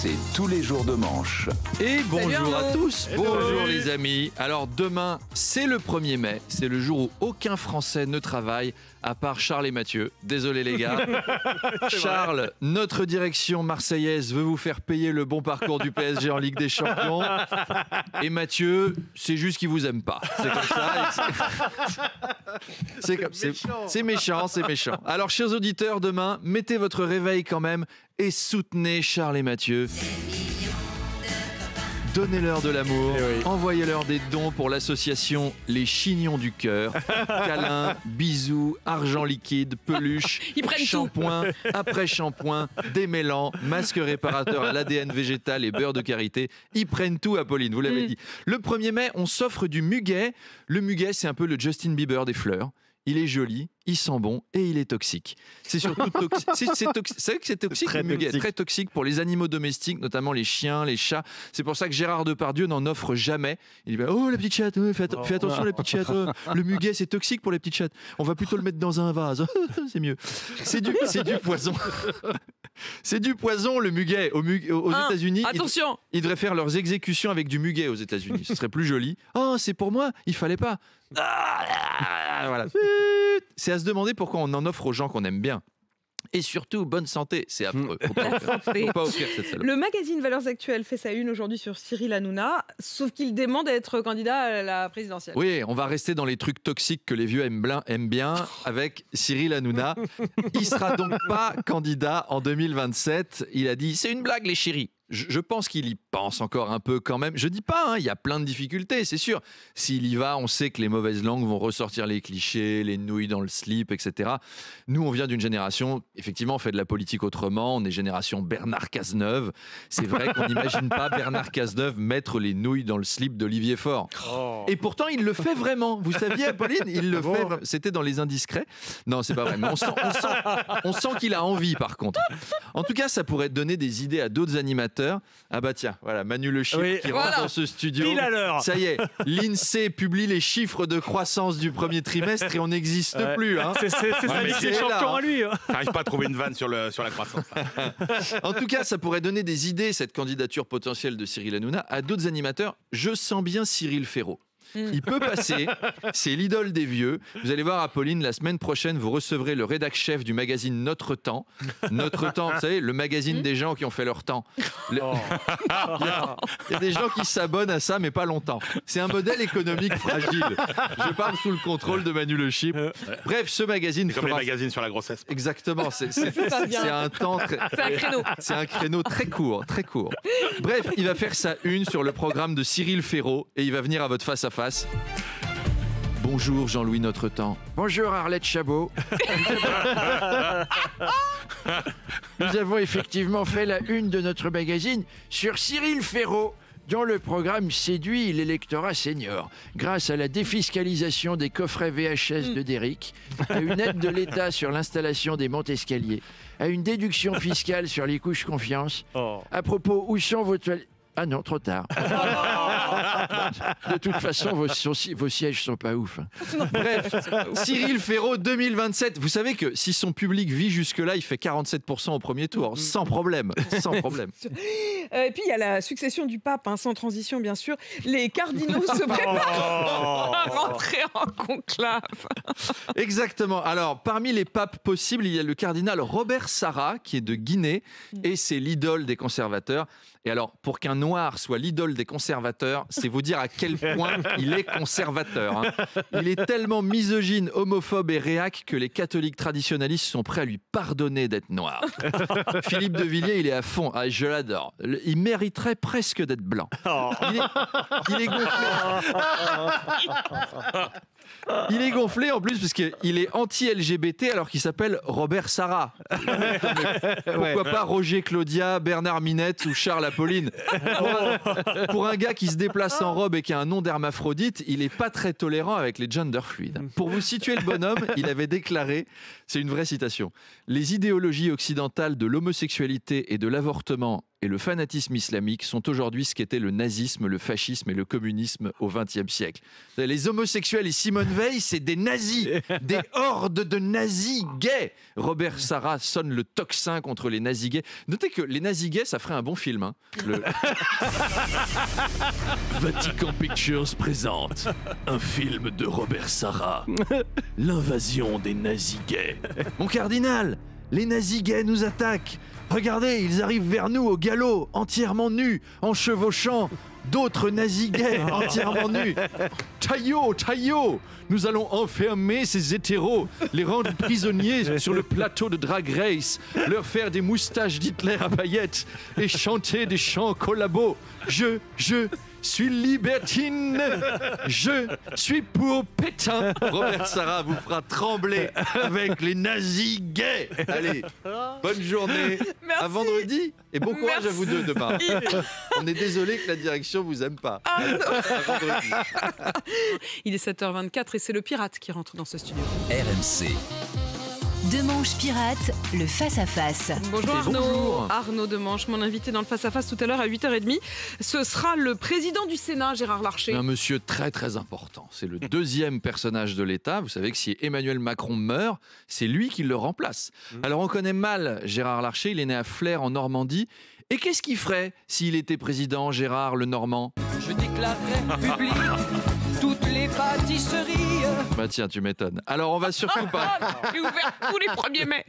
c'est tous les jours de manche. Et bonjour à tous, bonjour salut. les amis. Alors demain, c'est le 1er mai, c'est le jour où aucun Français ne travaille, à part Charles et Mathieu. Désolé les gars. Charles, notre direction marseillaise veut vous faire payer le bon parcours du PSG en Ligue des Champions. Et Mathieu, c'est juste qu'il vous aime pas. C'est comme ça. C'est méchant, c'est méchant. Alors chers auditeurs, demain, mettez votre réveil quand même et soutenez Charles et Mathieu. Donnez-leur de l'amour, envoyez-leur des dons pour l'association Les Chignons du Cœur. Câlins, bisous, argent liquide, peluche, shampoing, après-shampoing, démêlant, masque réparateur à l'ADN végétal et beurre de karité. Ils prennent tout, Apolline, vous l'avez dit. Le 1er mai, on s'offre du muguet. Le muguet, c'est un peu le Justin Bieber des fleurs. Il est joli, il sent bon et il est toxique. C'est surtout toxique. C'est vrai que c'est toxique, le muguet, très toxique pour les animaux domestiques, notamment les chiens, les chats. C'est pour ça que Gérard Depardieu n'en offre jamais. Il dit oh la petite chatte, fais attention la petite chatte. Le muguet c'est toxique pour les petites chattes. On va plutôt le mettre dans un vase. C'est mieux. C'est du poison. C'est du poison le muguet. Aux États-Unis, attention, ils devraient faire leurs exécutions avec du muguet aux États-Unis. Ce serait plus joli. Oh c'est pour moi, il fallait pas. Voilà. C'est à se demander pourquoi on en offre aux gens qu'on aime bien. Et surtout, bonne santé, c'est affreux. Faut pas offrir cette salope. Le magazine Valeurs Actuelles fait sa une aujourd'hui sur Cyril Hanouna, sauf qu'il demande à être candidat à la présidentielle. Oui, on va rester dans les trucs toxiques que les vieux aiment bien avec Cyril Hanouna. Il sera donc pas candidat en 2027. Il a dit, c'est une blague les chéris. Je pense qu'il y pense encore un peu quand même. Je dis pas, il y a plein de difficultés, c'est sûr. S'il y va, on sait que les mauvaises langues vont ressortir les clichés, les nouilles dans le slip, etc. Nous, on vient d'une génération, effectivement, on fait de la politique autrement. On est génération Bernard Cazeneuve. C'est vrai qu'on n'imagine pas Bernard Cazeneuve mettre les nouilles dans le slip d'Olivier Faure. Oh. Et pourtant, il le fait vraiment. Vous saviez, Apolline, il le fait. C'était dans Les Indiscrets. Non, c'est pas vrai. Mais on sent qu'il a envie, par contre. En tout cas, ça pourrait donner des idées à d'autres animateurs. Ah bah tiens, voilà, Manu Le Chiffre qui rentre dans ce studio. Pile à l'heure. Ça y est, l'INSEE publie les chiffres de croissance du premier trimestre et on n'existe plus. Hein. C'est des champions à lui. J'arrive pas à trouver une vanne sur la croissance. En tout cas, ça pourrait donner des idées, cette candidature potentielle de Cyril Hanouna, à d'autres animateurs. Je sens bien Cyril Ferraud. Il peut passer, c'est l'idole des vieux. Vous allez voir, Apolline, la semaine prochaine, vous recevrez le rédac-chef du magazine Notre Temps. Notre Temps, vous savez, le magazine des gens qui ont fait leur temps. Il y a des gens qui s'abonnent à ça, mais pas longtemps. C'est un modèle économique fragile. Je parle sous le contrôle de Manu Le Chiffre. Bref, ce magazine comme les magazines sur la grossesse. Exactement, c'est un temps... C'est un créneau. C'est un créneau très court, très court. Bref, il va faire sa une sur le programme de Cyril Ferraud et il va venir à votre face-à-face. Bonjour Jean-Louis Notre Temps. Bonjour Arlette Chabot. Nous avons effectivement fait la une de notre magazine sur Cyril Ferraud, dont le programme séduit l'électorat senior grâce à la défiscalisation des coffrets VHS de Derrick, à une aide de l'État sur l'installation des montes-escaliers, à une déduction fiscale sur les couches confiance. À propos, où sont vos toilettes ? Ah non, trop tard. De toute façon, vos sièges sont pas ouf. Bref, Cyril Ferraud 2027. Vous savez que si son public vit jusque-là, il fait 47% au premier tour. Sans problème. Sans problème. Et puis il y a la succession du pape, sans transition bien sûr. Les cardinaux se préparent à rentrer en conclave. Exactement. Alors, parmi les papes possibles, il y a le cardinal Robert Sarah, qui est de Guinée, et c'est l'idole des conservateurs. Et alors, pour qu'un noir soit l'idole des conservateurs, c'est vous dire à quel point il est conservateur. Hein. Il est tellement misogyne, homophobe et réac que les catholiques traditionnalistes sont prêts à lui pardonner d'être noir. Philippe de Villiers, il est à fond. Ah, je l'adore. Il mériterait presque d'être blanc. Il est gonflé. Il est gonflé en plus parce qu'il est anti-LGBT alors qu'il s'appelle Robert Sarah. Pourquoi pas Roger Claudia, Bernard Minette ou Charles Apolline. Pour un gars qui se déplace en robe et qui a un nom d'hermaphrodite, il n'est pas très tolérant avec les gender fluides. Pour vous situer le bonhomme, il avait déclaré, c'est une vraie citation, « Les idéologies occidentales de l'homosexualité et de l'avortement et le fanatisme islamique sont aujourd'hui ce qu'étaient le nazisme, le fascisme et le communisme au XXe siècle. Les homosexuels et Simone Veil, c'est des nazis, des hordes de nazis gays. Robert Sarra sonne le tocsin contre les nazis gays. Notez que les nazis gays, ça ferait un bon film. Hein. Vatican Pictures présente un film de Robert Sarra. L'invasion des nazis gays. Mon cardinal, les nazis gays nous attaquent. Regardez, ils arrivent vers nous au galop, entièrement nus, en chevauchant d'autres nazis gays entièrement nus. Taillot, Taillot, nous allons enfermer ces hétéros, les rendre prisonniers sur le plateau de Drag Race, leur faire des moustaches d'Hitler à paillettes et chanter des chants collabos. Je suis libertine, je suis pour Pétain. Robert Sarra vous fera trembler avec les nazis gays. Allez, bonne journée, Merci. à vendredi et bon courage Merci. à vous deux demain. On est désolé que la direction vous aime pas. Ah, non. À vendredi. Il est 7h24 et c'est le pirate qui rentre dans ce studio. RMC. Demanche pirate, le face-à-face. Bonjour Et Arnaud. bonjour. Arnaud Demanche, mon invité dans le face-à-face tout à l'heure à 8h30. Ce sera le président du Sénat, Gérard Larcher. Un monsieur très très important. C'est le deuxième personnage de l'État. Vous savez que si Emmanuel Macron meurt, c'est lui qui le remplace. Alors on connaît mal Gérard Larcher. Il est né à Flers en Normandie. Et qu'est-ce qu'il ferait s'il était président, Gérard le Normand? Je déclarerai public toutes les pâtisseries. Bah tiens, tu m'étonnes. Alors on va surtout pas. Il est ouvert tous les 1er mai.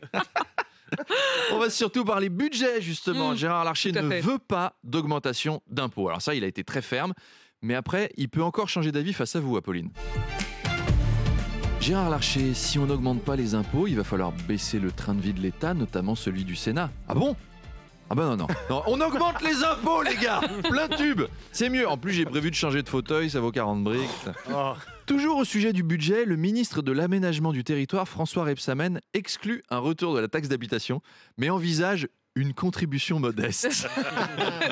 On va surtout parler budget, justement. Gérard Larcher tout à ne fait. veut pas d'augmentation d'impôts. Alors ça, il a été très ferme. Mais après, il peut encore changer d'avis face à vous, Apolline. Gérard Larcher, si on n'augmente pas les impôts, il va falloir baisser le train de vie de l'État, notamment celui du Sénat. Ah bon? Ah ben non. On augmente les impôts, les gars. Plein tube. C'est mieux. En plus, j'ai prévu de changer de fauteuil, ça vaut 40 briques. Toujours au sujet du budget, le ministre de l'Aménagement du Territoire, François Rebsamen, exclut un retour de la taxe d'habitation, mais envisage une contribution modeste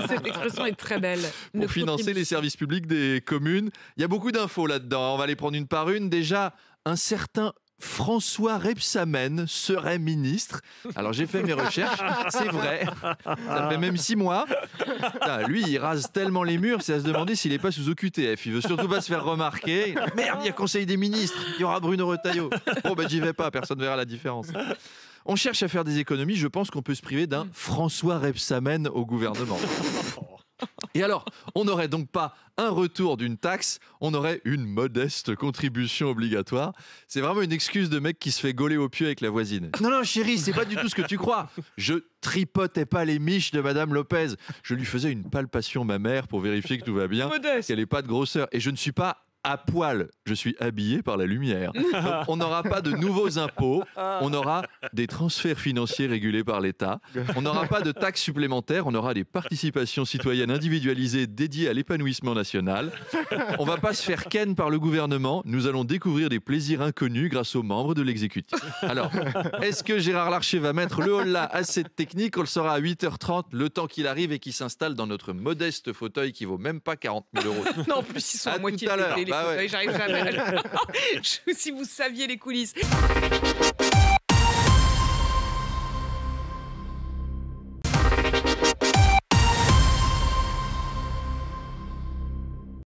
Cette expression est très belle. Une pour financer les services publics des communes. Il y a beaucoup d'infos là-dedans. On va les prendre une par une. Déjà, un certain François Rebsamen serait ministre. Alors j'ai fait mes recherches, c'est vrai. Ça fait même 6 mois. Putain, lui, il rase tellement les murs, c'est à se demander s'il n'est pas sous OQTF. Il veut surtout pas se faire remarquer. Merde, il y a Conseil des ministres. Il y aura Bruno Retailleau. Bon, ben j'y vais pas, personne ne verra la différence. On cherche à faire des économies. Je pense qu'on peut se priver d'un François Rebsamen au gouvernement. Et alors, on n'aurait donc pas un retour d'une taxe, on aurait une modeste contribution obligatoire. C'est vraiment une excuse de mec qui se fait gauler au pieu avec la voisine. Non, chérie, c'est pas du tout ce que tu crois. Je tripotais pas les miches de Madame Lopez. Je lui faisais une palpation mammaire pour vérifier que tout va bien, Modeste. qu'elle n'ait pas de grosseur. Et je ne suis pas à poil, je suis habillé par la lumière. Donc, on n'aura pas de nouveaux impôts, on aura des transferts financiers régulés par l'État, on n'aura pas de taxes supplémentaires, on aura des participations citoyennes individualisées dédiées à l'épanouissement national. On va pas se faire ken par le gouvernement, nous allons découvrir des plaisirs inconnus grâce aux membres de l'exécutif. Alors, est-ce que Gérard Larcher va mettre le holà à cette technique? On le saura à 8h30, le temps qu'il arrive et qu'il s'installe dans notre modeste fauteuil qui vaut même pas 40 000 €. Non, en plus, ils sont À à moitié tout à l'heure. les Bah fauteuils, ouais. j'arrive jamais. Si vous saviez les coulisses.